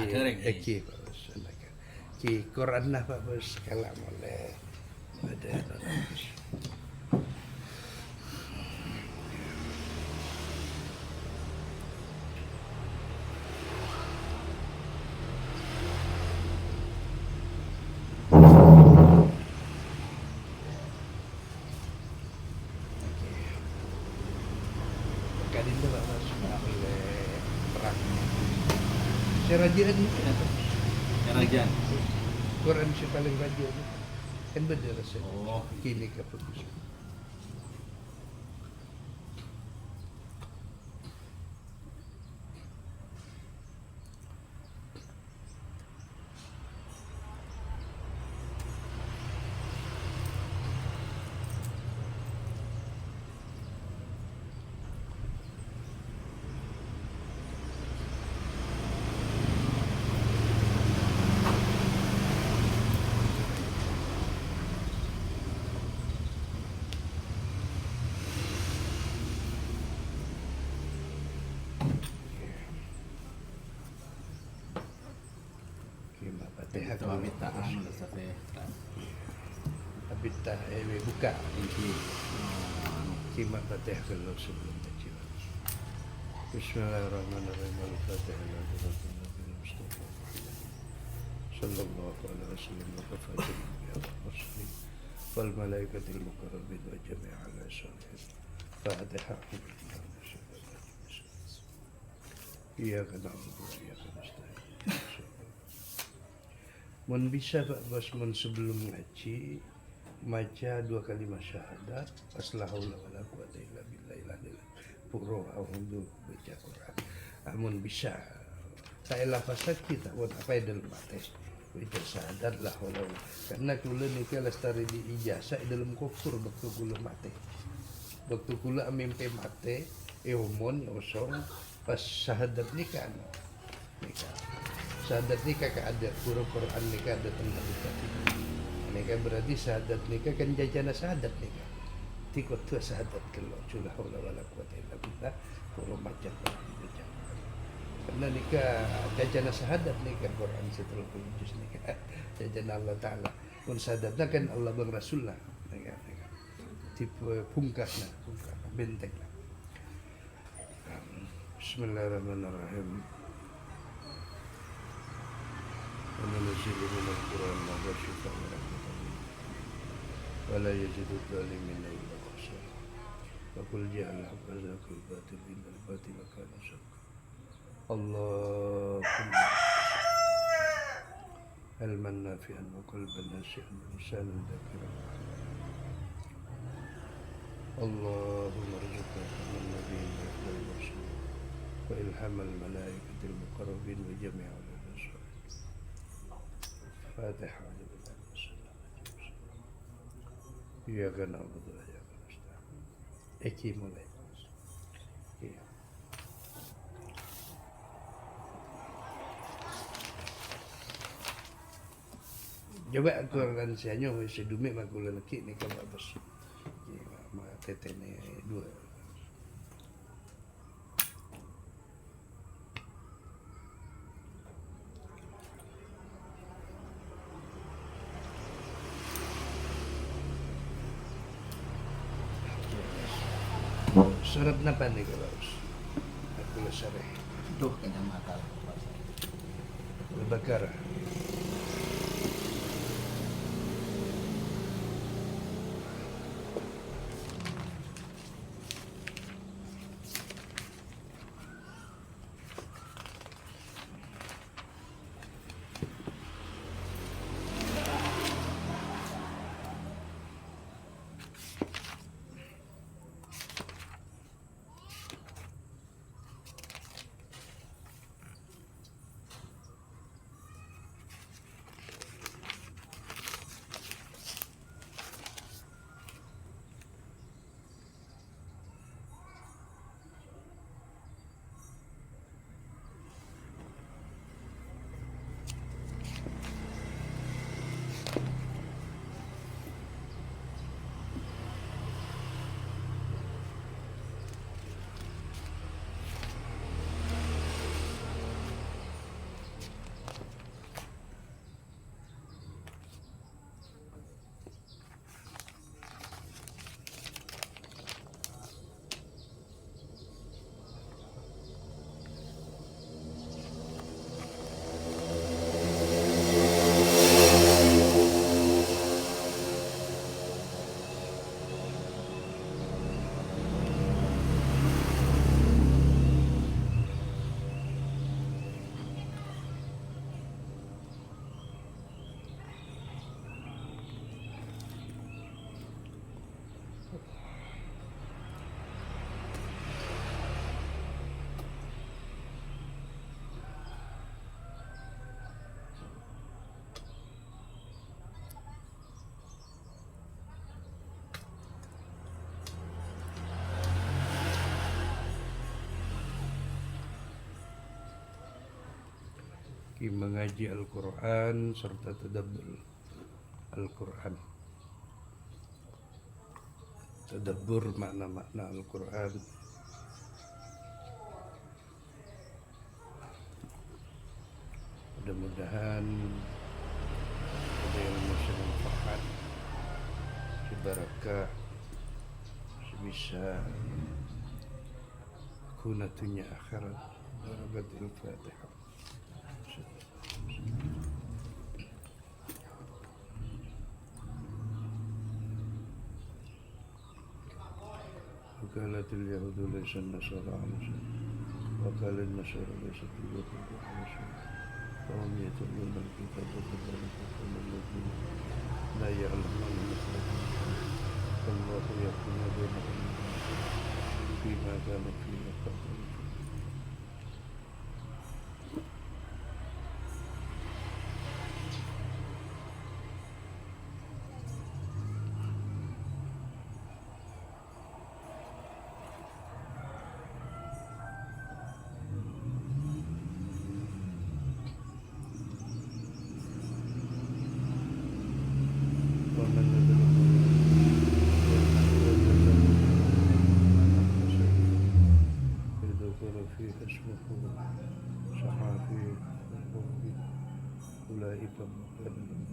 Eki Pak Bos. Ki Quran lah Pak Bos kalam oleh ada Bos. Kadin tu Pak Bos oleh perang. Serajaan ni Kerajaan. Quran si paling rajin kan beda rasa. Oh. Kini ke Pak Bos. Kima Fatihah Kita minta anu sampai Abita buka Kima Fatihah kalau sebelum baca. Bismillahirrahmanirrahim. Al-Fatihah. Sallallahu alaihi wasallam wa kafatin ya muslim wal malaikatil muqarrabin wa jami'al salihin. Fatihah. Iyyaka na'budu wa iyyaka nasta'in. Mun bisa Pak Bos mun sebelum ngaji baca 2 kalimat syahadat la haula wala quwata illa billahi puro auzu baca Quran. Amun bisa saya lafazat kita buat apa dalam mate baca syahadat la haula karena kula nikah lestari di ijazah dalam kufur waktu kula mate. Waktu kula mimpi mate umon osong pas syahadat nikah syahadat nikah ada pura Quran nikah ada tengah nikah berarti syahadat nikah kan jajana syahadat nikah tikot tu syahadat kalau la haula wala quwata illa billah pura macam karena nikah jajana syahadat nikah Quran setelah juz nikah jajana Allah Ta'ala pun syahadatnya kan Allah bang Rasulullah nikah tipe pungkasnya benteng. Bismillahirrahmanirrahim. وننزل من القرآن ما هو شفاء ورحمة ولا يزيد الظالمين إلا خسارا وقل جاء الحق وزهق الباطل إن الباطل كان زهوقا اللهم علما نافعا وقلبا ناسعا ولسانا ذاكرا اللهم ارزقنا حكم النبيين وإحدى المرسلين وإلهام الملائكة المقربين وجميع Fatihah. Iyyaka na'budu wa iyyaka nasta'in. Eki mulai. Iya. Coba aturan sianya wis sedumi makula leki ni ka babas. Iya, ma tetene dua. Surat napa nih kalau aku lesareh. Duh kena mata. Al-Baqarah. mengaji Al-Quran serta tadabbur Al-Quran. Tadabbur makna-makna Al-Quran. Mudah-mudahan ada yang bisa manfaat, sebarakah, sebisa kunatunya akhirat. Barakatul Fatihah. وقالت اليهود ليس النصارى على شيء وقال النصارى ليست اليهود على شيء وهم يتلون الكتاب كذلك يقول الذين لا يعلمون مثل فالله يحكم بينهم فيما كانوا فيه يختلفون. فيه اسمه صحافي أولئك مقربون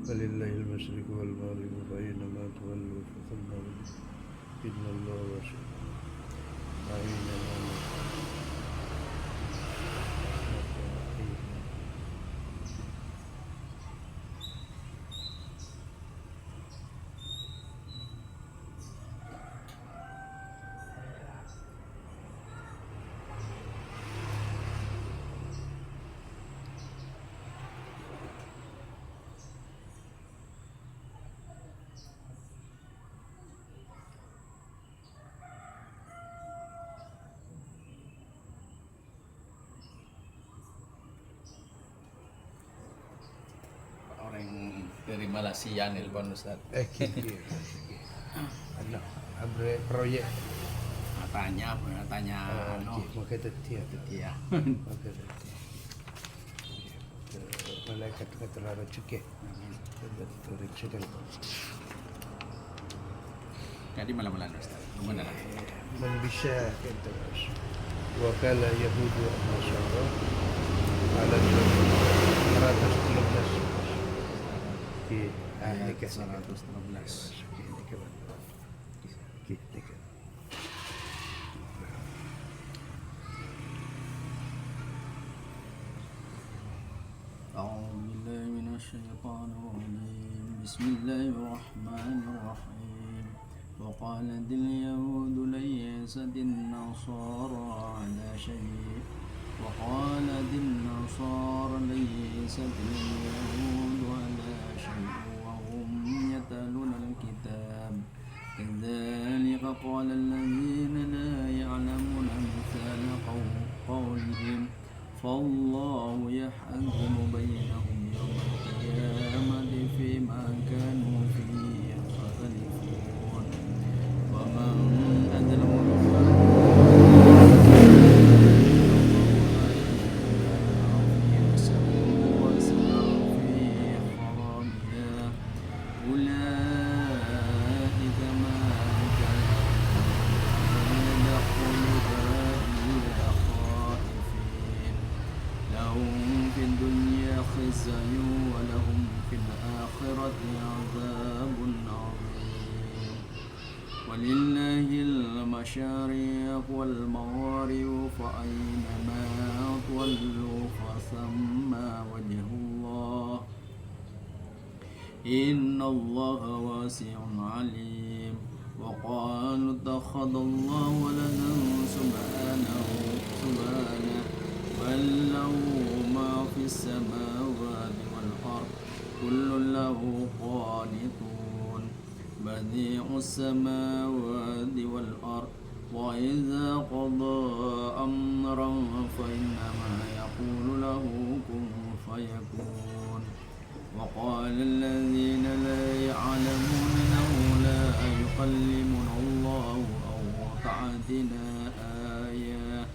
فلله المشرق والمغرب فأينما تولوا فثم وجه إن الله واسع أينما Orang dari Malaysia nelpon Ustaz. Ano, abre proyek. Tanya Maka tetia. iya. Maka tetia. Malaikat kata rezeki. Rezeki. Jadi malam-malam Ustaz. Gimana lah? Man bisa kata wakala Yahudi wa Nasara ala 113 Ayat Kita 113. أعوذ بالله من الشيطان الرجيم بسم الله الرحمن الرحيم وقالت اليهود ليست النصارى على شيء وقالت النصارى ليست اليهود على شيء وهم يتلون الكتاب كذلك قال الذين لا يعلمون مثل قولهم فالله يحكم بينهم يوم القيامة فيما كانوا فيه يختلفون ومن أظلم ممن ولهم في الآخرة عذاب عظيم ولله المشارق والمغارب فأينما تولوا فثم وجه الله إن الله واسع عليم وقالوا اتخذ الله ولدا سبحانه بل له ما في السماوات والأرض كل له قانتون بديع السماوات والأرض وإذا قضى أمرا فإنما يقول له كن فيكون وقال الذين لا يعلمون لولا يكلمنا الله أو تأتينا آية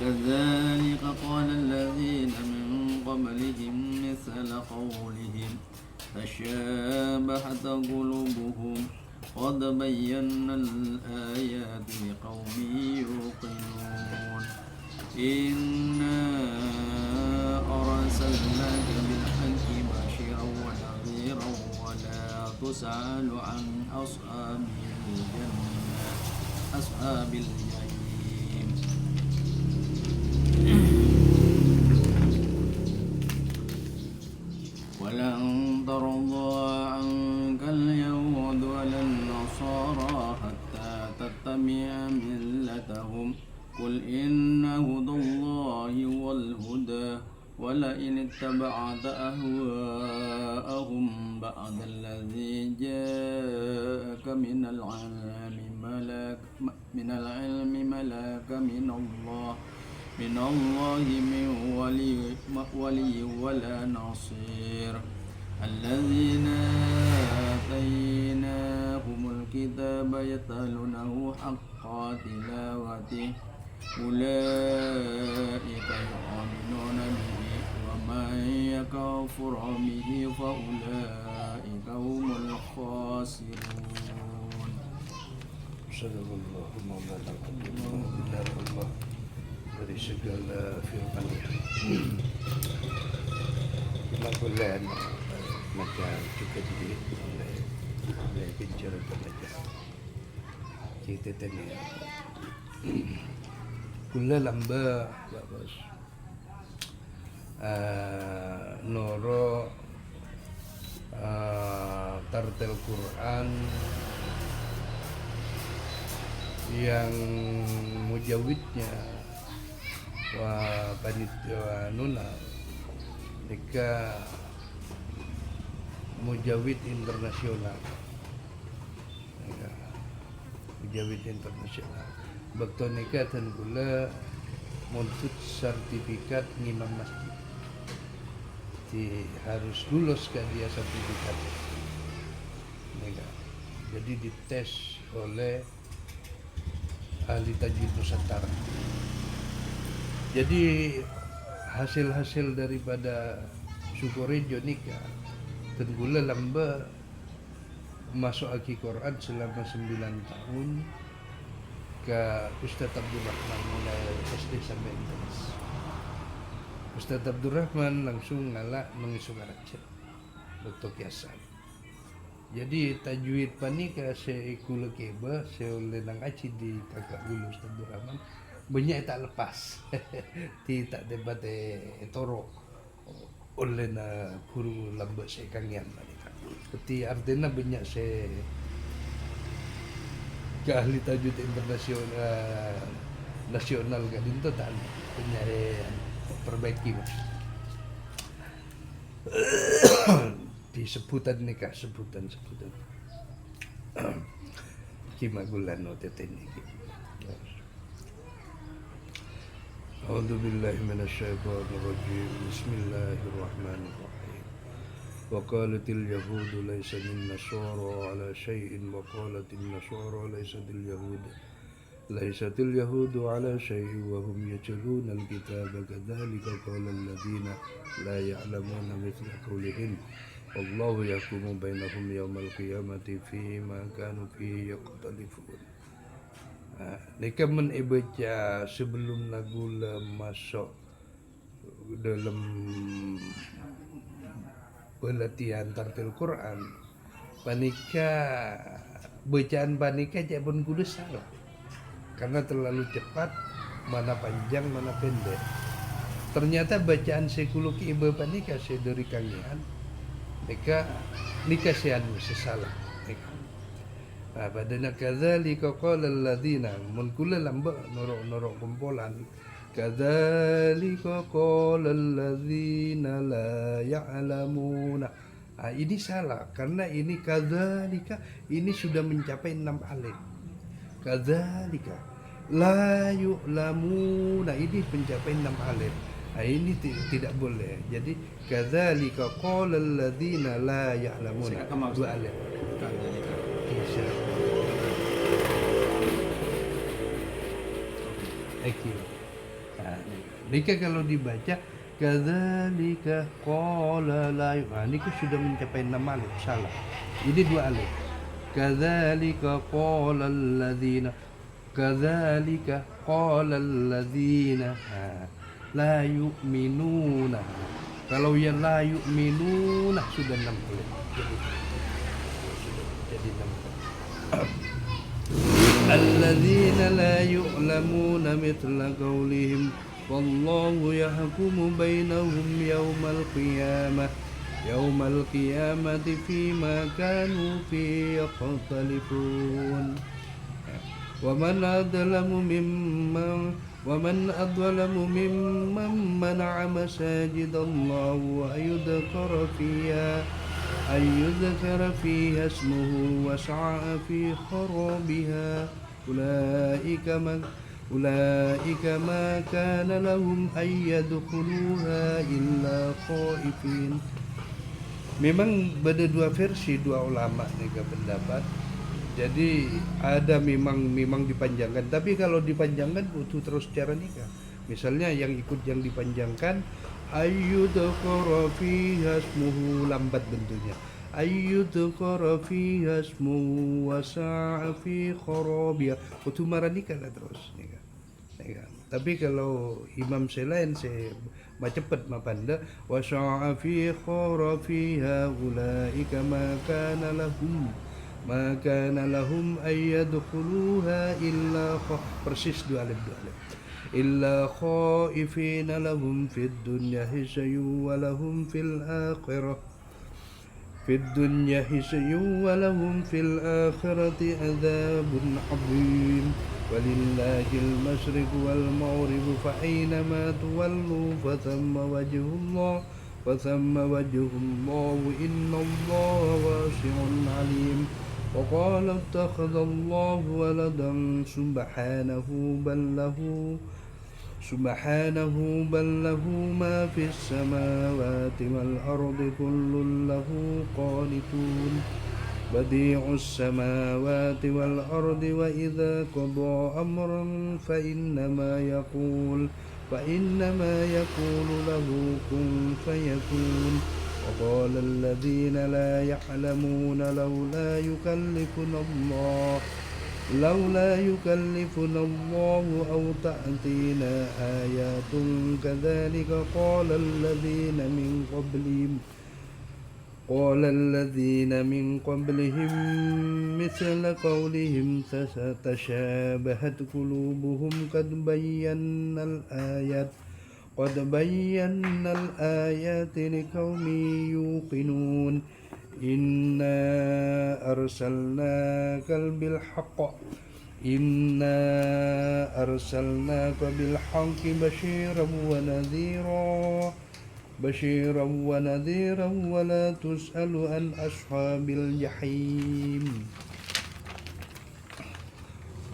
كذلك قال الذين من قبلهم مثل قولهم تشابهت قلوبهم قد بينا الآيات لقوم يوقنون إنا أرسلناك بالحق بشيرا ونذيرا ولا تسأل عن أصحاب الجحيم ولن ترضى عنك اليهود ولا النصارى حتى تتبع ملتهم قل إن هدى الله هو الهدى ولئن اتبعت أهواءهم بعد الذي جاءك من العلم ملاك من الله من ولي ولا نصير الذين آتيناهم الكتاب يتلونه حق تلاوته أولئك يؤمنون به ومن يكفر به فأولئك هم الخاسرون. Sadaqallahu maulana al-azim. Benar Allah dari segala firman-Nya. Kemagulan macam juga jadi oleh bicara pelajar. Kita tanya. Kula lamba babas. Noro tartel Quran yang mujawidnya wa panitia nuna mereka mujawid internasional ya, mujawid internasional bakto nikah dan gula muntut sertifikat ngimam masjid harus lulus ke dia sertifikat ya. Jadi dites oleh ahli tajwid Nusantara. Jadi hasil-hasil daripada Sukorejo nikah tenggula lamba masuk aki Quran selama 9 tahun ke Ustaz Abdul Rahman mulai SD sampai kelas. Ustaz Abdul Rahman langsung ngalak mengisuk Arab Dr. Kiasan. Jadi tajwid panika seikul keba seolenang aci di kakak dulu Ustaz Abdul Rahman banyak tak lepas. Ti tak debat toro oleh na guru lambat saya kangen panika. Seperti artinya banyak saya ke ahli tajwid internasional nasional kan itu tak banyak perbaiki mas. Di sebutan nikah sebutan kimagulan no teteni. A'udzu billahi minasyaitonir rajim. Bismillahirrahmanirrahim. Wa qalatil yahudu laysa min nasara ala syai'in wa qalatil nasara laysatil yahudu ala syai'in wa hum yatluna al-kitaba kadzalika qala alladziina la ya'lamuna mithla qawlihim wallahu yahkumu bainahum yaumal qiyamati fima kanu fihi yaqtalifun. Mereka menebaca sebelum Nagula masuk dalam pelatihan tartil Quran panika bacaan panika jak pun kudu salah karena terlalu cepat, mana panjang mana pendek. Ternyata bacaan sekuluk ibu panika seduri kangian nika seanu sesalah nika. Padana kadzalika qala alladziina mun kula lamba norok kumpulan kadzalika qala alladziina la ya'lamuna. Ini salah karena ini kadzalika ini sudah mencapai 6 alif. Kadzalika la yu'lamuna ini mencapai 6 alif. Ini tidak boleh. Jadi kadzalika qala alladziina la ya'lamuna 2 alif. Nika kalau dibaca kadzalika qala la nika sudah mencapai 6 alif, salah. Ini 2 alif. Kadzalika qala alladziina kadzalika qala alladziina la yu'minuna. Kalau yang la yu'minuna sudah 6 alif. Jadi 6 alif. Alladzina la yu'lamuna mithla qawlihim wallahu yahkumu bainahum yawmal qiyamati fima kanu fi yakhtalifun wa man adlamu mimman mana'a masajidallahi wa يذكر فيها اسمه وسعى في خرابها أولئك ما كان لهم أن يدخلوها إلا خائفين. Memang ada 2 versi, 2 ulama nih pendapat. Jadi ada memang dipanjangkan, tapi kalau dipanjangkan butuh terus cara nikah. Misalnya yang dipanjangkan ayyudhkara fiha ismuhu, lambat bentuknya. Ayyudhkara fiha ismuhu wa sa'a fi kharabiha. Kutumara nikah lah terus nikah. Tapi kalau imam selain cepat mapanda wa sa'a fi kharabiha ulaika ma kana lahum ayyadkhuluha illa persis 2 alif. إلا خائفين لهم في الدنيا خزي ولهم في الآخرة عذاب عظيم ولله المشرق والمغرب فأينما تولوا فثم وجه الله إن الله واسع عليم. وقال اتخذ الله ولدا سبحانه بل له ما في السماوات والأرض كل له قانتون بديع السماوات والأرض وإذا قضى أمرا فإنما يقول له كن فيكون. وقال الذين لا يعلمون لولا يكلفنا الله أو تأتينا آيات كذلك قال الذين من قبلهم مثل قولهم تشابهت قلوبهم قد بينا الآيات لقوم يوقنون. إنا أرسلناك بالحق بشيرا ونذيرا ولا تسأل عن أصحاب الجحيم.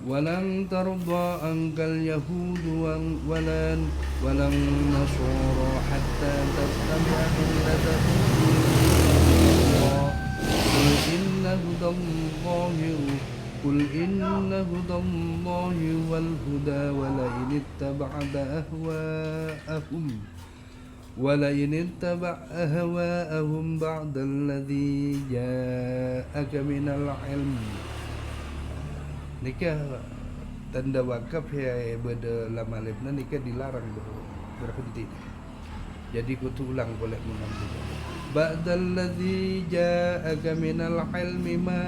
ولن ترضى عنك اليهود ولا النصارى حتى تتبع ملتهم قل إن هدى الله هو الهدى ولئن اتبع أهواءهم بعد الذي جاءك من العلم. Nikah tanda wakaf ya dalam alifna nikah dilarang berhenti. Jadi kutu ulang boleh mengambil. ba'dalladzi ja'aka minal ilmi ma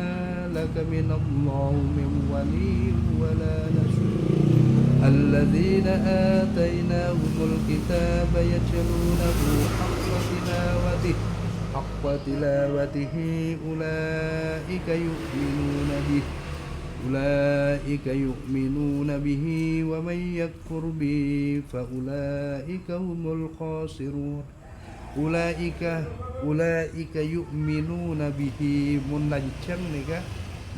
laka minallahu min waliyyin wala nasir alladzina atainahumul kitaba yatlunahu haqqa tilawatihi ulaika yu'minuna bihi wa man yakfur bihi fa ulaika humul khasirun ulaika yu'minuna bihi mun lancang nika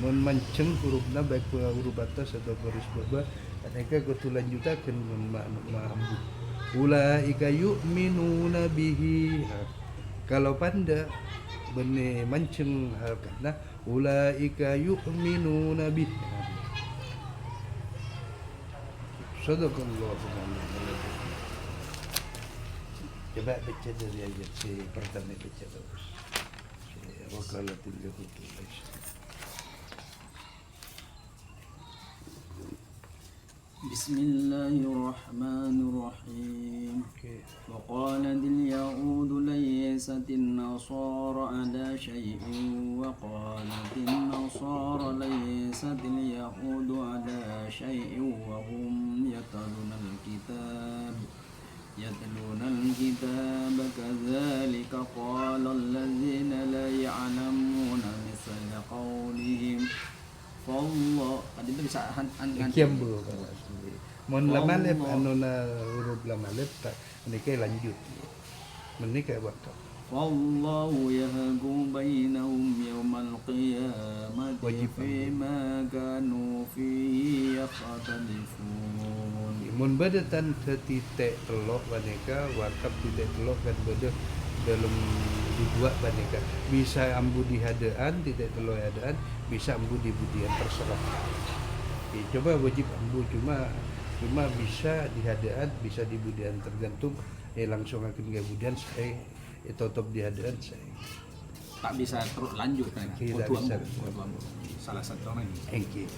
mun manceng hurufna baik huruf atas atau baris bawah nika kudu lanjutakeun mun ma'ambu ulaika yu'minuna bihi. Kalau panda bene manceng harkatna ulaika yu'minuna bih. Sadaqallahu alazim. Coba baca dari ayat si pertama baca terus. Wakalatil yahud. Bismillahirrahmanirrahim. وقالت اليهود ليست النصارى على شيء وقالت النصارى ليست اليهود على شيء وهم يتلون الكتاب كذلك قال الذين لا يعلمون مثل قولهم فالله tadi itu bisa kiambu mun lamalep anuna huruf lamalep tak menika lanjut menika waktu wallahu yahkum bainahum yawmal qiyamati fima kanu fihi yakhtalifun mun badatan titik telok menika wakaf titik telok kan beda dalam dibuat menika bisa ambu di hadaan titik telok hadaan bisa ambu di budian terserah. Coba wajib ambu cuma bisa di hadaan bisa di budian tergantung langsung akan ke budian saya tetap di hadaan saya tak bisa terus lanjut kan tidak bisa salah satu orang engki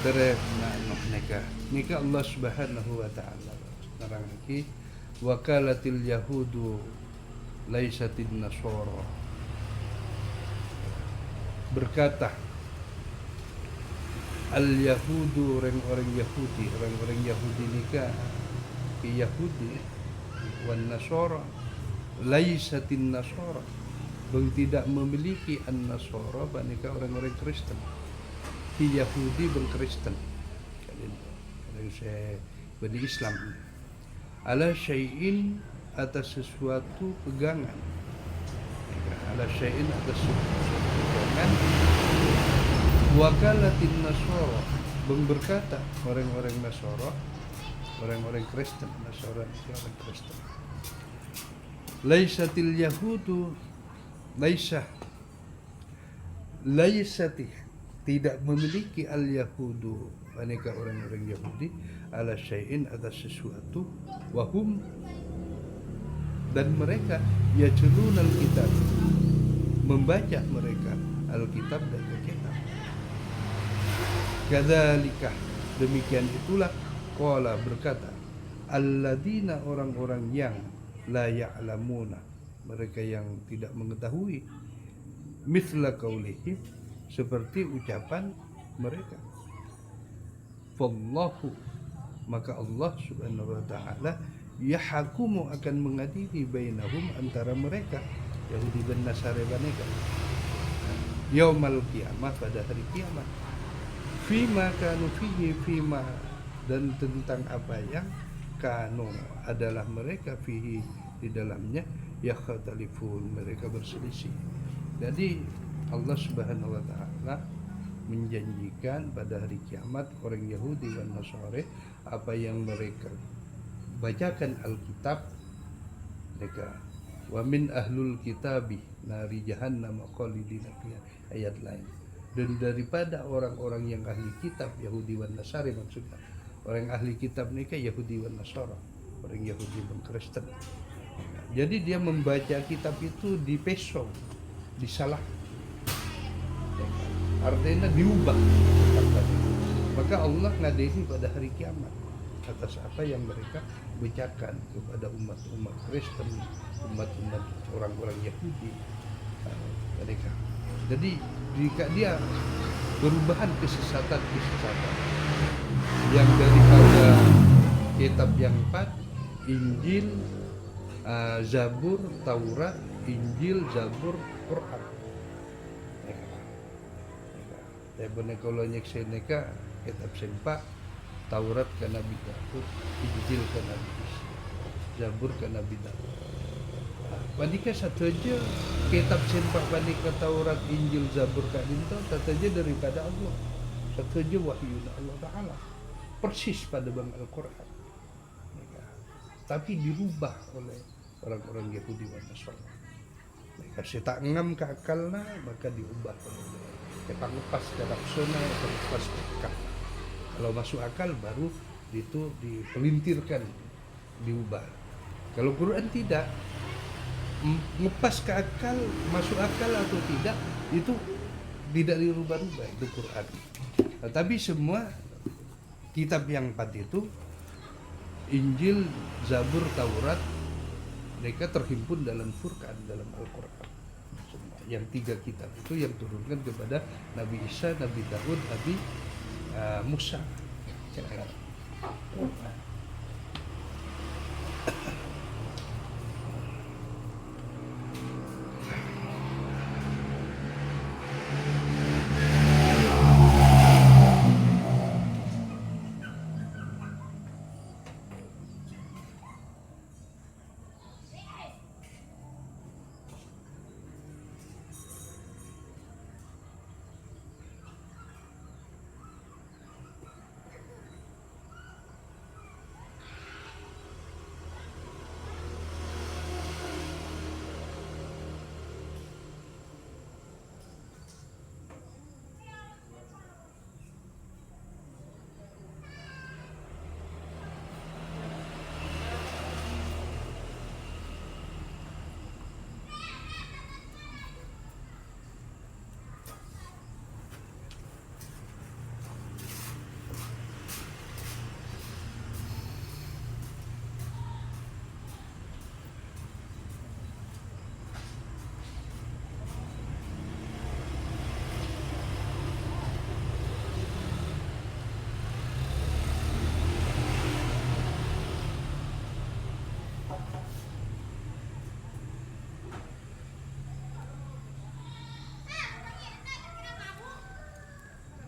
terus nika Allah Subhanahu wa taala nerangake wakalatil yahudu laisatin nasara berkata al-yahudu orang-orang Yahudi nikah Yahudi wan nasara laisatin nasara bang tidak memiliki an-nasara nikah orang-orang Kristen Yahudi bang Kristen kalian saya bani Islam ala syai'in atas sesuatu pegangan ala syai'in atas sesuatu pegangan wakalatin nasara berkata orang-orang Nasara orang-orang Kristen Nasara orang Kristen laisatil yahudu laisati tidak memiliki al yahudu aneka orang-orang Yahudi ala syai'in atas sesuatu wahum dan mereka yajlun al-kitab membaca mereka al-kitab dan kitab kadzalika demikian itulah qala berkata alladzina orang-orang yang la ya'lamuna mereka yang tidak mengetahui mithla qaulihim seperti ucapan mereka fallahu maka Allah Subhanahu wa taala yahkumu akan mengadili bainahum antara mereka Yahudi dan Nasara mereka yaumal qiyamah pada hari kiamat fima kanu fihi fima dan tentang apa yang kanu adalah mereka fihi di dalamnya yakhtalifun mereka berselisih. Jadi Allah Subhanahu wa taala menjanjikan pada hari kiamat orang Yahudi dan Nasara apa yang mereka bacakan Alkitab mereka wa min ahlul kitabi nari jahannam khalidina fiha ayat lain. Dan daripada orang-orang yang ahli kitab Yahudi dan Nasara maksudnya orang ahli kitab mereka Yahudi dan Nasara orang Yahudi dan Kristen. Jadi dia membaca kitab itu dipesong, disalah, artinya diubah. Maka Allah ngadili pada hari kiamat. atas apa yang mereka bacakan kepada umat-umat Kristen, umat-umat orang-orang Yahudi mereka. Jadi jika dia perubahan kesesatan yang daripada kitab yang 4, Injil, Zabur, Taurat, Injil, Zabur, Quran. Tapi kalau nyekseni neka kitab sempak, Taurat ke Nabi Daud, Injil ke Nabi Isa, Zabur ke Nabi Daud. Bandika satu aja kitab sempak bandika Taurat, Injil, Zabur ke Dinto, satu aja daripada Allah, satu aja wahyu Allah Taala, persis pada bang Al-Quran. Tapi dirubah oleh orang-orang Yahudi dan Nasrani. Mereka tak ngam ke akalna, maka diubah oleh kita lepas ke nafsuna, kita lepas ke akal. Kalau masuk akal baru itu dipelintirkan, diubah. Kalau Quran tidak, ngepas ke akal, masuk akal atau tidak, itu tidak dirubah-rubah, itu Quran. Tapi semua kitab yang 4 itu, Injil, Zabur, Taurat, mereka terhimpun dalam Furqan, dalam Al-Quran. Semua. Yang 3 kitab itu yang turunkan kepada Nabi Isa, Nabi Daud, Nabi Musa.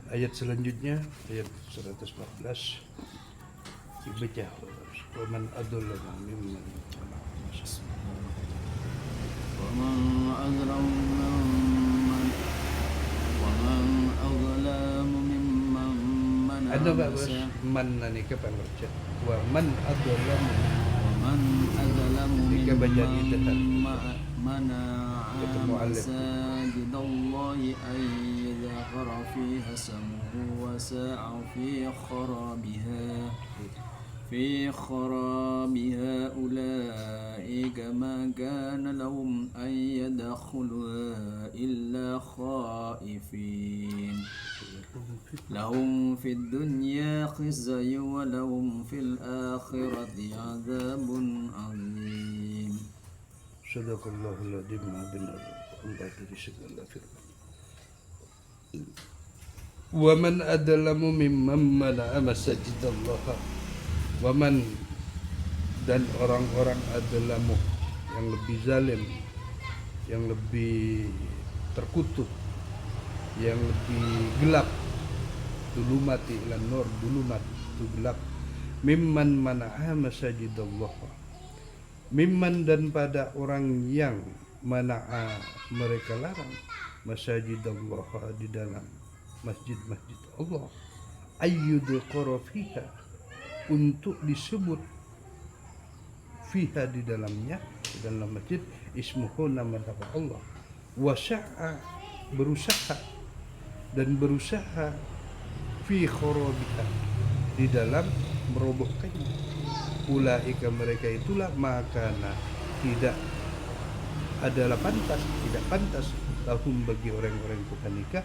Ayat selanjutnya, ayat 114, dibaca. Waman adallama mimman ada nggak bos? Man nani ke pengerja. Waman adallama jika baca di depan مساجد الله أن يذكر فيها اسمه وساع في خرابها أولئك ما كان لهم أن يدخلوها إلا خائفين لهم في الدنيا خزي ولهم في الآخرة عذاب عظيم. Sadaqallahul adzim, benar Allah dari segala firman. Wa man adlamu mimman mana'a masajidallah. Wa man, dan orang-orang adlamu yang lebih zalim, yang lebih terkutuk, yang lebih gelap, dulumati ilan nur, dulumat itu gelap, mimman mana'a masajidallah, mimman dan pada orang yang mana'a mereka larang masajidallah di dalam masjid-masjid Allah, ayyudqara fiha untuk disebut fiha di dalamnya, di dalam masjid, ismuhu nama Allah, wasa'a berusaha dan berusaha fi kharabiha di dalam merobohkannya. Ulaika mereka itulah makana tidak adalah pantas, tidak pantas lahum bagi orang-orang kufanika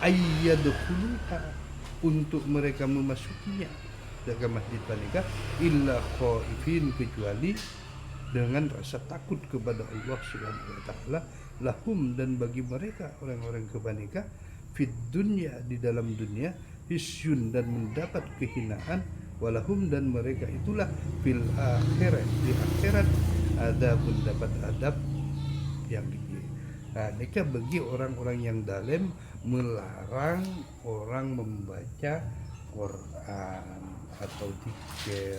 ayyadkhuluha untuk mereka memasukinya, jaga masjid panika illa khaifin, kecuali dengan rasa takut kepada Allah Subhanahu wa taala, lahum, dan bagi mereka orang-orang kebanika, fid dunya, di dalam dunia, hisyun, dan mendapat kehinaan, walahum, dan mereka itulah fil akhirat, di akhirat, ada mendapat adab yang tinggi. Nah, nikah bagi orang-orang yang dalam melarang orang membaca Quran atau zikir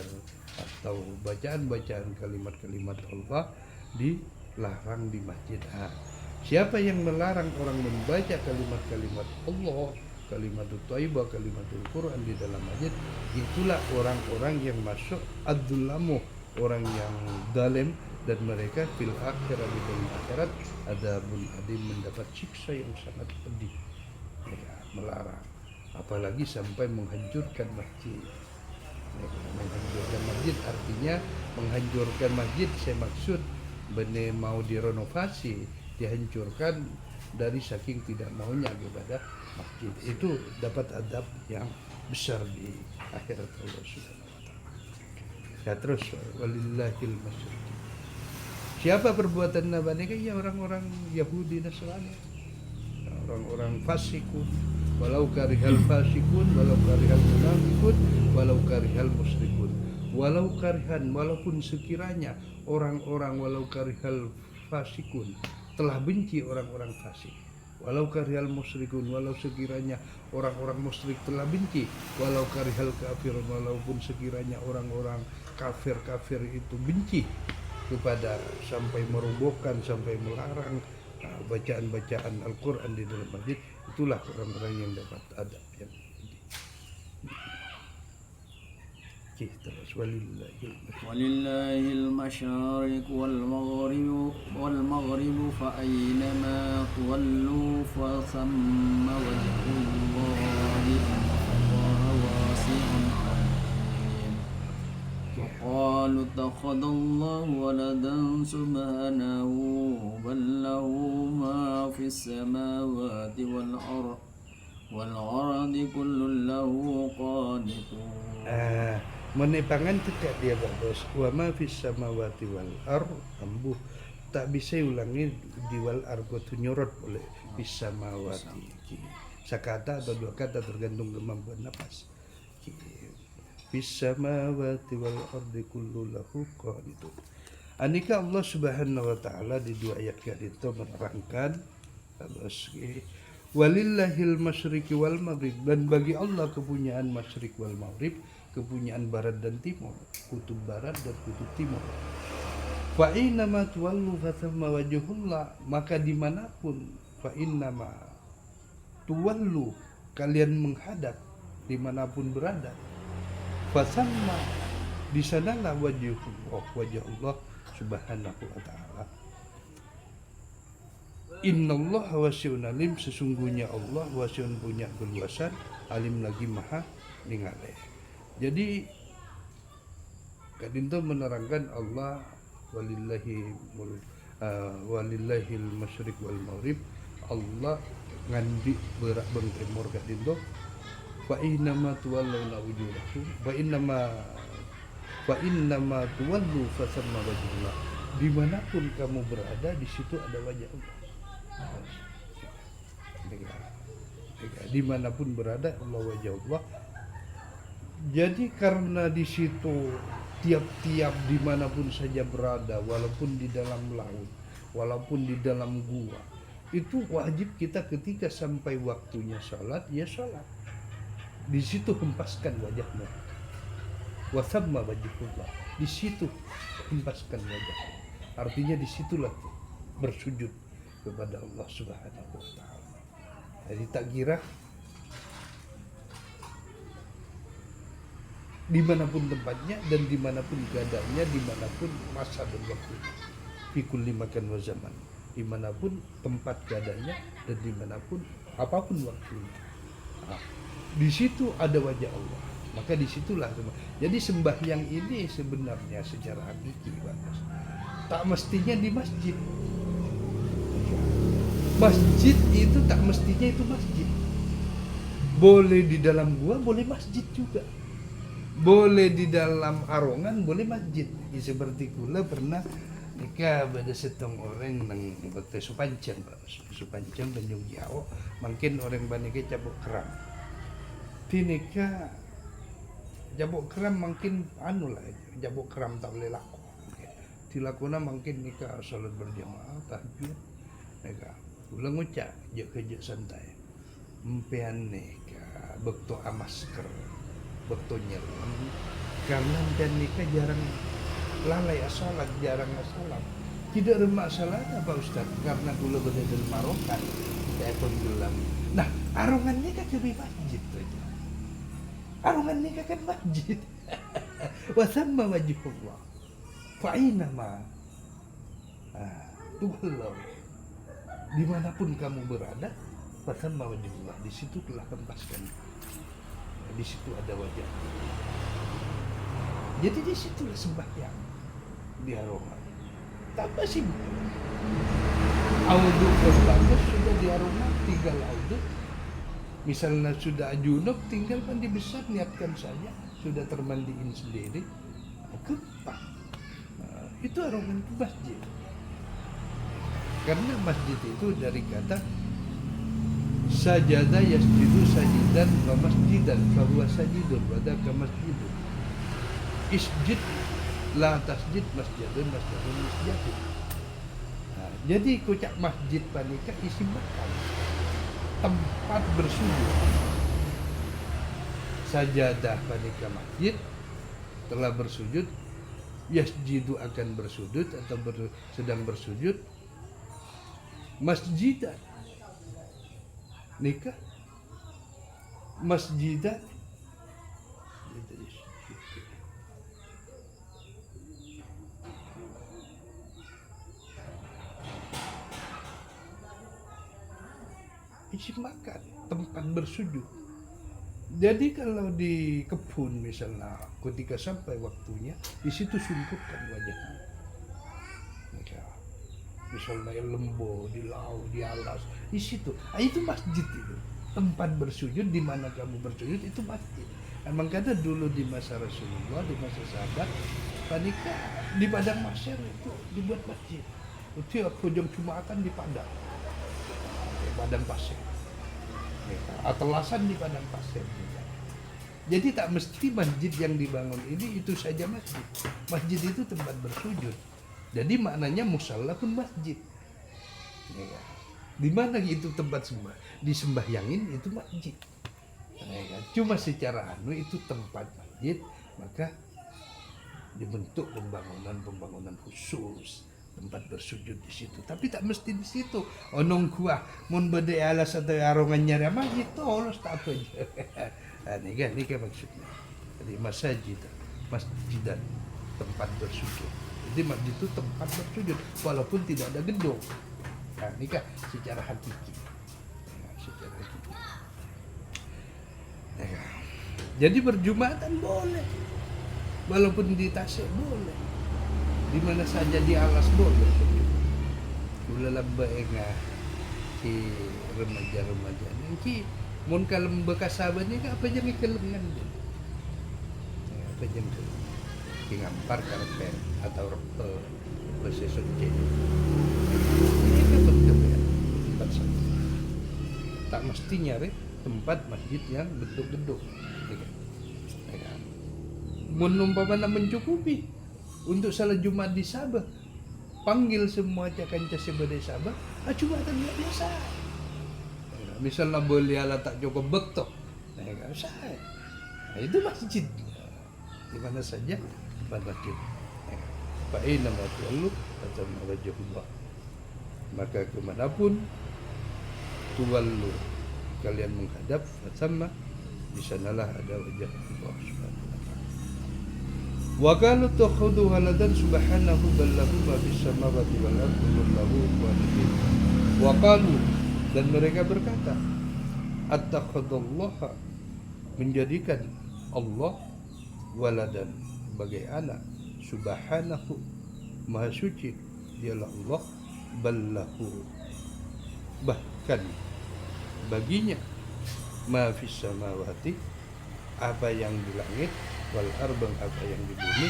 atau bacaan-bacaan kalimat-kalimat Allah dilarang di masjid. Siapa yang melarang orang membaca kalimat-kalimat Allah, kalimatul thayyibah, kalimatul Quran di dalam masjid, itulah orang-orang yang masuk ad-dulamu, orang yang zalim, dan mereka fil akhirat, di dalam akhirat, adabun adim, mendapat siksa yang sangat pedih. Ya, melarang, apalagi sampai menghancurkan masjid. Menghancurkan masjid artinya menghancurkan masjid, saya maksud benar mau direnovasi, dihancurkan dari saking tidak maunya kepada masjid. Itu dapat adab yang besar di akhirat Allah Subhanahu wa taala. Ya, terus walillahil masyriq. Siapa perbuatan nabanika? Ya orang-orang Yahudi Nasrani, orang-orang fasikun, walau karihal fasikun, walau karihal munafikun, walau karihal musyrikun, walau karihan, walaupun sekiranya orang-orang walau karihal fasikun telah benci orang-orang fasik, walau karihal musyrikun, walau sekiranya orang-orang musyrik telah benci, walau karihal kafirun, walaupun sekiranya orang-orang kafir itu benci kepada, sampai merobohkan, sampai melarang bacaan-bacaan Al-Quran di dalam masjid, itulah orang-orang yang dapat adab yang tinggi. Terus walillahil masyariq wal maghrib fa aynama tuwallu fa thamma wajhullahi wasi'un alim. Qalu takhadallahu waladan subhanahu bal lahu ma fis samawati wal ardi kullun lahu qanitun. Menepangan tidak dia bagus. Wa ma fis samawati wal ard, ambuh tak bisa ulangi di wal ard tu nyorot oleh fis samawati. Sakata atau dua kata tergantung kemampuan nafas. Fis samawati wal ardi kullu lahu qanitun. Anika Allah Subhanahu wa taala di dua ayat itu menerangkan walillahil masyriqi wal maghrib, dan bagi Allah kepunyaan masyriq wal maghrib, kepunyaan barat dan timur, kutub barat dan kutub timur. Fa innama tuwallu fathamma wajhullah, maka dimanapun, fa innama tuwallu, kalian menghadap dimanapun berada, fathamma, di sanalah wajhullah, wajah Allah Subhanahu wa taala. Innallaha wasi'un alim, sesungguhnya Allah wasi'un, punya keluasan, alim lagi maha ningali. Jadi kadinto menerangkan Allah walillahil masyriq wal maghrib, Allah ngandi berak beng timur kadinto, fa innama tuwalluna wujuhakum fa innama tuwallu fasamma wajhullah, dimanapun kamu berada di situ ada wajah Allah. Dimanapun berada Allah, wajah Allah. Jadi karena di situ tiap-tiap dimanapun saja berada, walaupun di dalam laut, walaupun di dalam gua, itu wajib kita ketika sampai waktunya sholat, ya sholat. Di situ hempaskan wajahnya. Wasamma wajhullah, di situ hempaskan wajah. Artinya disitulah bersujud kepada Allah Subhanahu wa taala. Jadi tak kira dimanapun tempatnya dan dimanapun keadaannya, dimanapun masa dan waktu, fi kulli makan wa zaman, dimanapun tempat keadaannya dan dimanapun apapun waktunya. Di situ ada wajah Allah, maka disitulah semua. Jadi sembahyang ini sebenarnya secara hakiki bagus, tak mestinya di masjid. Masjid itu tak mestinya itu masjid. Boleh di dalam gua, boleh masjid juga. boleh di dalam arongan, boleh masjid. Seperti kula pernah nikah pada setong orang nang bakte Supancang, Pak. Supancang Tanjung Jawa, mungkin orang banike cabuk keram. Di nikah cabuk keram mungkin anu lah, cabuk keram tak boleh laku. Dilakuna mungkin nikah salat berjamaah tahajud. Nikah kula ngucap je kerja santai. Empean nikah bekto masker, bekto nyelam. Karena empean nikah jarang lalai salat, jarang salat. Tidak ada masalahnya Pak Ustaz, karena kula berada di Marokan, saya pun bilang. Nah, arongan nikah lebih masjid aja. Arongan nikah kan masjid. Wa thamma wajhullah. Fa aina ma. Tuhallah. Dimanapun kamu berada, fa thamma wajhullah. Di situ telah tempaskan. Di situ ada wajah. Jadi di situlah sembahyang di arongan. Tambah simpel. Audhu bagus sudah di arongan, tinggal audhu. Misalnya sudah junub, tinggal mandi besar, niatkan saja. Sudah termandiin sendiri, kepah. Itu arongan itu masjid. Karena masjid itu dari kata sajada yasjudu sajidan wa masjidan fa huwa sajidun wa dzaka masjidun. Isjid la tasjid masjidun masjidun. Nah, jadi kocak masjid panika isi makan, tempat bersujud. Sajadah panika masjid, telah bersujud, yasjidu akan bersujud atau sedang bersujud. Masjidan nikah masjidan isi makan, tempat bersujud. Jadi kalau di kebun misalnya ketika sampai waktunya, di situ sungkupkan wajahnya. Misalnya lembo, di laut, di alas, di situ. Itu masjid itu. Tempat bersujud, di mana kamu bersujud itu masjid. Emang kata dulu di masa Rasulullah, di masa sahabat, panika di padang mahsyar itu dibuat masjid. Itu ujung Jumatan di padang. Di padang pasir. Atelasan di padang pasir. Jadi tak mesti masjid yang dibangun ini itu saja masjid. Masjid itu tempat bersujud. Jadi maknanya musalla pun masjid. Ya. Di mana itu tempat sembah? Disembahyangin itu masjid. Ya. Cuma secara itu tempat masjid, maka dibentuk pembangunan khusus tempat bersujud di situ. Tapi tak mesti di situ. Onong kuah mun bede alas atau arongan nyari masjid tolos tak apa aja. Ini kan maksudnya. Jadi masjidan tempat bersujud. Jadi masjid itu tempat bersujud walaupun tidak ada gedung. Nah, ini kan secara hakiki. Ya. Jadi berjumatan boleh, walaupun di Tasik boleh, di mana saja di alas boleh. Kula lamba enggak si remaja-remaja nanti mun kalem bekas sahabatnya apa jangan kelengan dia. Apa jangan ngampar karpet atau besesun jadi ini kan bentuk ya tempat saja. Tak mesti nyari tempat masjid yang bentuk gedung ya. Menumpamana mencukupi untuk salat Jumat di Sabah, panggil semua kanca sebadai Sabah Jumatan biasa ya. Misalnya boleh ala tak cukup betok ya, usah. Nah, itu masjid di mana saja masjid. Fa aina ma tuwallu fatamma wajhullah. Maka kemanapun tuwallu kalian menghadap, fatamma di sanalah ada wajah Allah Subhanahu wa taala. Wa qalu takhudhu waladan subhanahu bal lahu ma fis samawati wal ardi wallahu walidin. Wa qalu, dan mereka berkata, attakhadallah, menjadikan Allah waladan sebagai anak, subhanahu maha suci dialah Allah, ballahu bahkan baginya ma fis samawati apa yang di langit wal ardh, apa yang di bumi,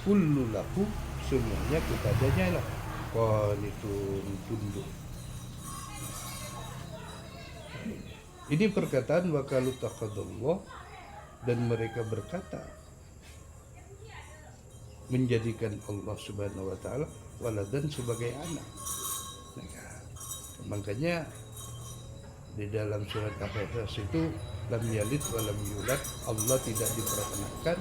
kullu lahu, semuanya kepadanya lah, qanitun, tunduk. Ini perkataan wa qalu takhadallah, dan mereka berkata menjadikan Allah Subhanahu wa taala waladan, sebagai anak. Makanya di dalam surat Al-Ikhlas itu lam yalid wa lam yulad, Allah tidak diperanakan,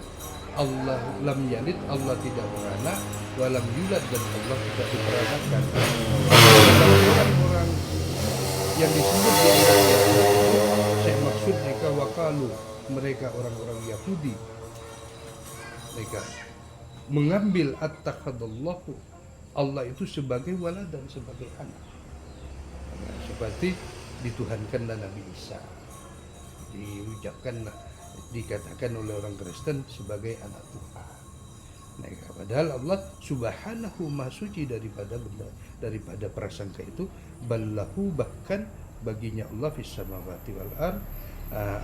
Allah lam yalid, Allah tidak beranak, wa lam yulad, dan Allah tidak diperanakan. Orang-orang yang disebut di dalam ayat itu, saya maksud mereka wakalu, mereka orang-orang Yahudi, mereka mengambil at-takhadallahu, Allah itu sebagai walad dan sebagai anak. Nah, seperti dituhankanlah Nabi Isa, diucapkanlah, dikatakan oleh orang Kristen sebagai anak Tuhan. Nah, padahal Allah Subhanahu Maha Suci daripada prasangka itu. Ballahu, bahkan baginya Allah fis samawati wal ard,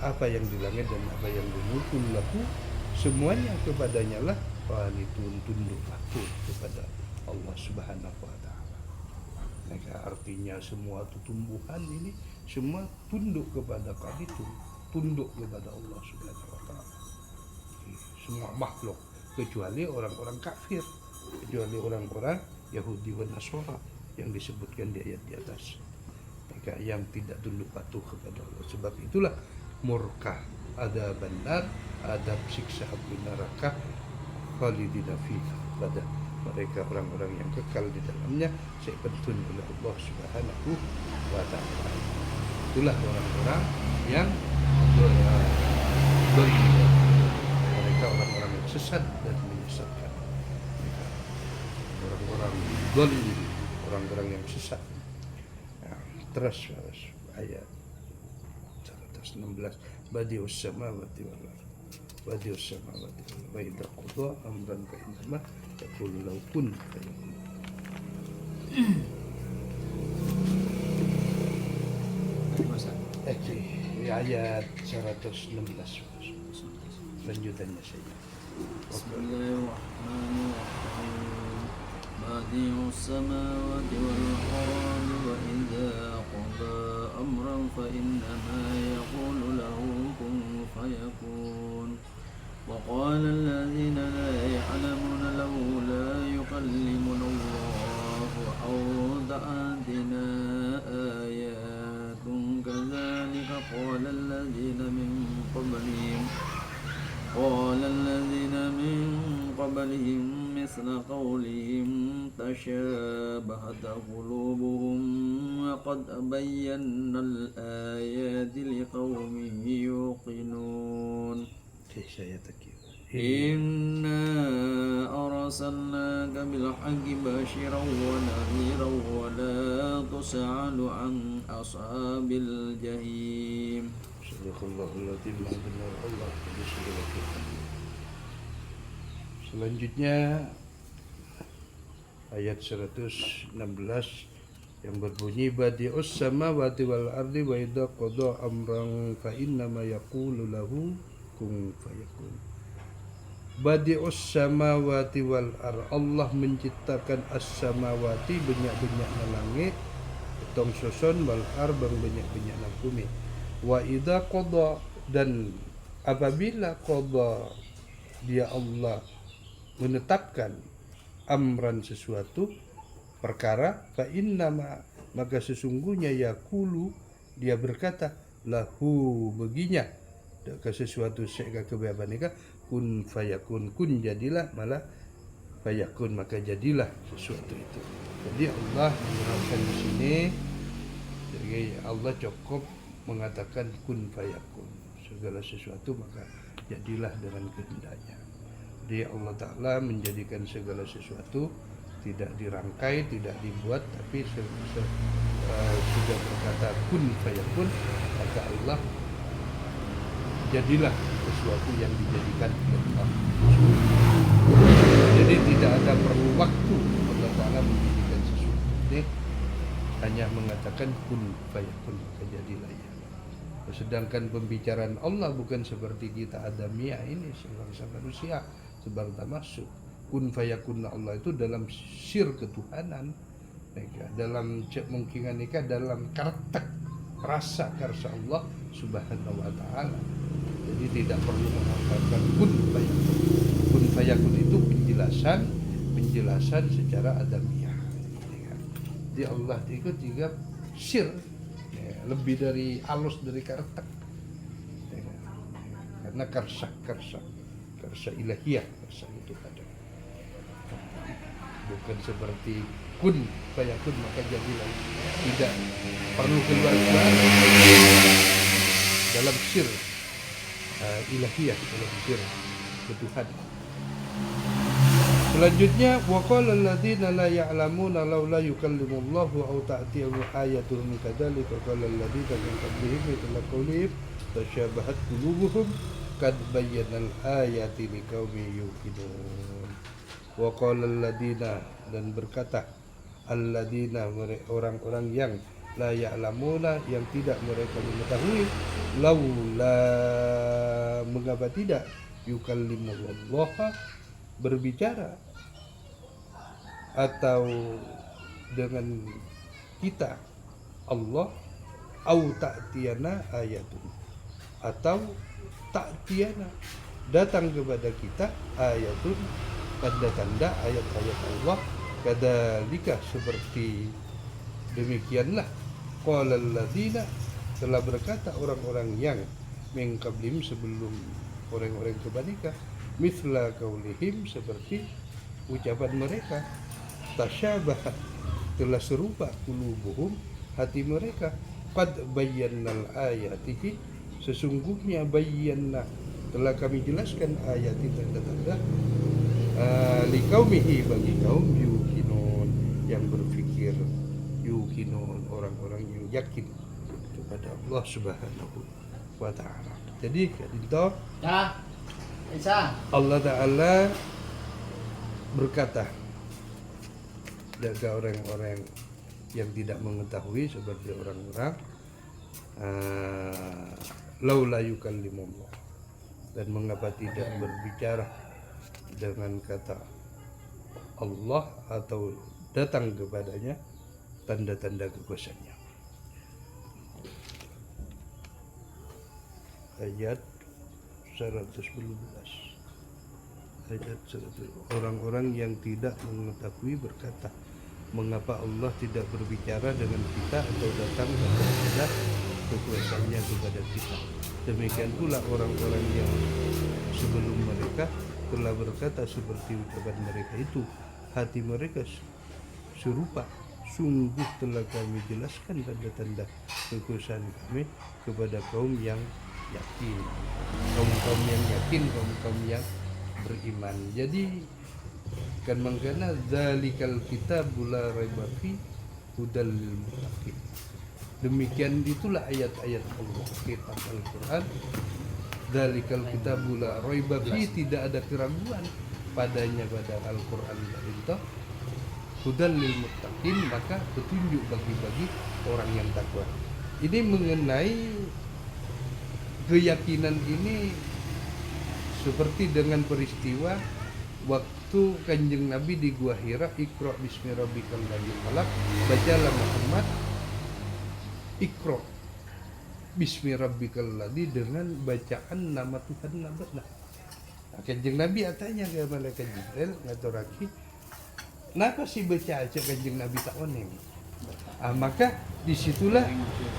apa yang di langit dan apa yang di bumi, kullahu, semuanya kepadanya lah, qanitun, tunduk patuh kepada Allah Subhanahu wa taala. Maka artinya semua tumbuhan ini semua tunduk kepada qanitun, tunduk kepada Allah Subhanahu wa taala. Semua makhluk, kecuali orang-orang kafir, kecuali orang-orang Yahudi dan Nasara yang disebutkan di ayat di atas. Maka yang tidak tunduk patuh kepada Allah. Sebab itulah murka, ada benar, ada siksa api neraka, khalidina fiha, pada mereka orang-orang yang kekal di dalamnya, sepenuhnya oleh Allah Subhanahu wa taala. Itulah orang-orang yang mereka orang-orang yang sesat dan menyesatkan. Mereka orang-orang zalim, orang-orang yang sesat. Nah, terus ayat 116, badius samawati wal ardh, badius samawati wal ardh, wa idza qada amran fa innama yaqulu lahu kun fayakun. Ayat 116 lanjutannya saja. Bismillahirrahmanirrahim. Badi'us samawati wal ardi wa idza qada amran fa innama yaqulu lahu kun fayakun. Wa qala alladhina la ya'lamuna lawla yukallimuna Allahu aw ta'atina ayatun kadzalika qala alladhina min qablihim مثل قولهم تشابهت قلوبهم وقد بينا الآيات لقوم يوقنون. إنا أرسلناك بالحق بشيرا ونذيرا ولا تسأل عن أصحاب الجحيم. Selanjutnya ayat 116 yang berbunyi badi'us samawati wal ardi wa idza qada amran fa innama yaqulu lahu kun fayakun. Badi'us samawati wal ard, Allah menciptakan as-samawati, banyak-banyak langit, tong soson, wal ard, banyak-banyak bumi. Wa idza qada, dan apabila qada, dia Allah menetapkan amran, sesuatu perkara, fa innama, maka sesungguhnya yaqulu, dia berkata, lahu, baginya ke sesuatu seka kebebasan ika, kun fayakun, kun jadilah, malah fayakun, maka jadilah sesuatu itu. Jadi Allah menerangkan di sini, jadi Allah cukup mengatakan kun fayakun, segala sesuatu maka jadilah dengan kehendaknya. Jadi Allah Ta'ala menjadikan segala sesuatu, tidak dirangkai, tidak dibuat, tapi sudah berkata kun fayakun, maka Allah jadilah sesuatu yang dijadikan oleh Allah. Jadi tidak ada perlu waktu Allah Ta'ala menjadikan sesuatu, ini hanya mengatakan kun fayakun, maka jadilah ya. Sedangkan pembicaraan Allah bukan seperti kita adamiah ini sebangsa manusia, sebangsa masuk. Kun fayakun Allah itu dalam sir ketuhanan, dalam kemungkinan nikah, dalam karakter rasa karsa Allah subhanahu wa ta'ala. Jadi tidak perlu mengatakan kun fayakun. Kun fayakun itu penjelasan secara adamiah. Jadi Allah itu juga sir, lebih dari halus dari karakter, karena karsa ilahiyah, karsa itu ada, bukan seperti kun fayakun maka jadilah. Tidak perlu keluar dalam sir ilahiyah, dalam sir ketuhanan. Selanjutnya waqala alladziina la ya'lamuuna laula yukallimullahu aw ta'tiyahum ayatun min kadzalika qala alladziina min qablihim mithla qawlihim tashabahat qulubuhum qad bayyana al-ayati liqaumin yuqinun. Waqala alladziina, dan berkata alladziina, orang-orang yang la ya'lamuna, yang tidak mereka mengetahui, laula, mengapa tidak, yukallimullah, berbicara atau dengan kita Allah, au ta'tiyana ayatun, atau ta'tiyana, datang kepada kita ayatun, tanda-tanda ayat-ayat Allah, kadzalika, seperti demikianlah, qala alladziina, telah berkata orang-orang yang min qablihim, sebelum orang-orang kebanika, mithla qaulihim, seperti ucapan mereka, tasyabahat, telah serupa, qulubuhum, hati mereka, qad bayyannal ayatihi, sesungguhnya bayyana, telah kami jelaskan ayati, tanda-tanda, liqaumihi, bagi kaum yuqinun, yang berfikir, yuqinun, orang-orang yang yakin kepada Allah subhanahu wa ta'ala. Jadi itu Allah Ta'ala berkata jaga orang-orang yang tidak mengetahui, seperti orang-orang laula yukallimullah, dan mengapa tidak berbicara dengan kata Allah atau datang kepadanya tanda-tanda kekuasaannya. Ayat 112. Ayat 100. Orang-orang yang tidak mengetahui berkata, mengapa Allah tidak berbicara dengan kita atau datang kepada kekuasaannya kepada kita. Demikian pula orang-orang yang sebelum mereka telah berkata seperti ucapan mereka itu, hati mereka serupa, sungguh telah kami jelaskan tanda-tanda kekuasaan kami kepada kaum yang yakin, kaum yang yakin, kaum yang beriman. Jadi kan mangkana zalikal kitabul la raiba fi hudal lil muttaqin. Demikian itulah ayat-ayat Allah, kitab Al-Qur'an. Zalikal kitabul la raiba fi, tidak ada keraguan padanya, pada Al-Qur'an itu hudal lil muttaqin, maka petunjuk bagi orang yang takwa. Ini mengenai keyakinan ini seperti dengan peristiwa waktu Kanjeng Nabi di Gua Hira, Iqra bismi rabbikal ladzi khalaq, bacalah Muhammad Iqra bismi rabbikal ladzi, dengan bacaan nama Tuhan nama. Nah, Kanjeng Nabi tanya ke malaikat Jibril, ngaturaki, kenapa sih baca aja Kanjeng Nabi tak oneng? Maka disitulah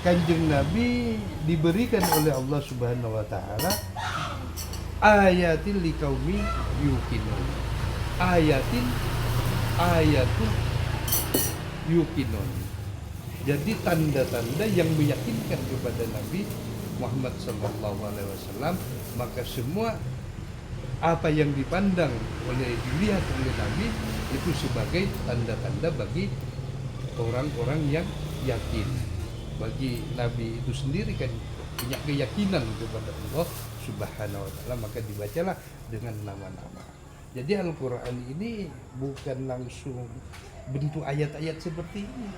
Kanjeng Nabi diberikan oleh Allah Subhanahu wa Ta'ala ayatil liqaumi yuqinun, ayatul yuqinun. Jadi tanda-tanda yang meyakinkan kepada Nabi Muhammad sallallahu alaihi wasallam. Maka semua apa yang dipandang dilihat oleh Nabi itu sebagai tanda-tanda bagi orang-orang yang yakin. Bagi Nabi itu sendiri kan punya keyakinan kepada Allah Subhanahu wa Ta'ala, maka dibacalah dengan nama-nama. Jadi Al-Quran ini bukan langsung bentuk ayat-ayat seperti ini.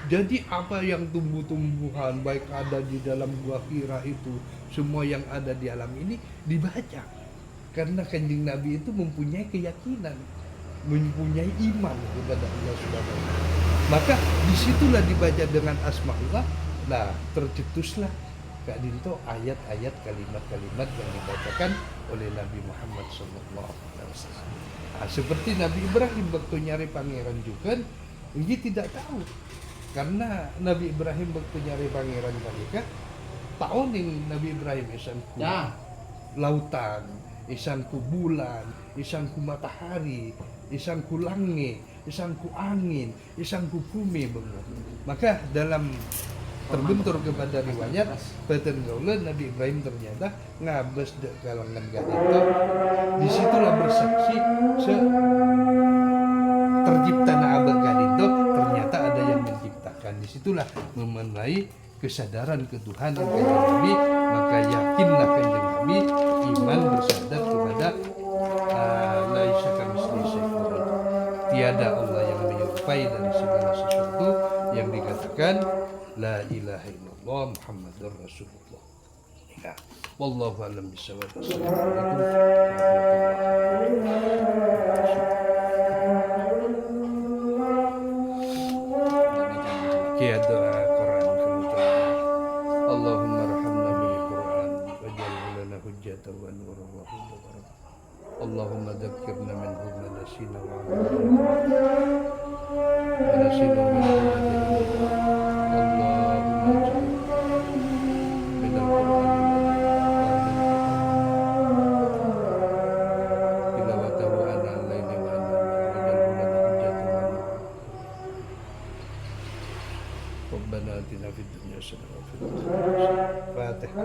Jadi apa yang tumbuh-tumbuhan baik ada di dalam gua Hira itu, semua yang ada di alam ini dibaca. Karena Kanjeng Nabi itu mempunyai keyakinan, mempunyai iman kepada Allah Subhanahu wa taala. Maka disitulah dibaca dengan asmaullah. Nah, tercetuslah Kak Dinto ayat-ayat kalimat-kalimat yang dibacakan oleh Nabi Muhammad SAW. Nah, seperti Nabi Ibrahim waktu nyari pangeran juga, ini tidak tahu. Karena Nabi Ibrahim waktu nyari pangeran mereka, tahu nih Nabi Ibrahim isanku lautan, isanku bulan, isanku matahari, isanku langit, isanku angin, isanku bumi benar. Maka dalam terbentur kepada riwayat Beten Gaulen Nabi Ibrahim ternyata ngabes de kalangan gadito. Disitulah bersaksi tercipta abad gadito, ternyata ada yang menciptakan. Disitulah memenai kesadaran ketuhanan Kanjeng Nabi. Maka yakinlah Kanjeng Nabi, iman bersandar kepada laisa kamitslihi syai'un. Tiada Allah yang menyerupai dari segala sesuatu, yang dikatakan la ilaha illallah Muhammadur Rasulullah. Ya, wallahu a'lam bishawab. Assalamualaikum warahmatullahi wabarakatuh. Kia doa Quran kemudian. Allahumma rahamna bil Quran waj'alhu lana hujjatan wa nuran wa hudan wa rahmah. Allahumma dzakkirna minhu ma nasina wa 'allamna ربنا آتنا في الدنيا حسنة وفي الآخرة حسنة. فاتحة.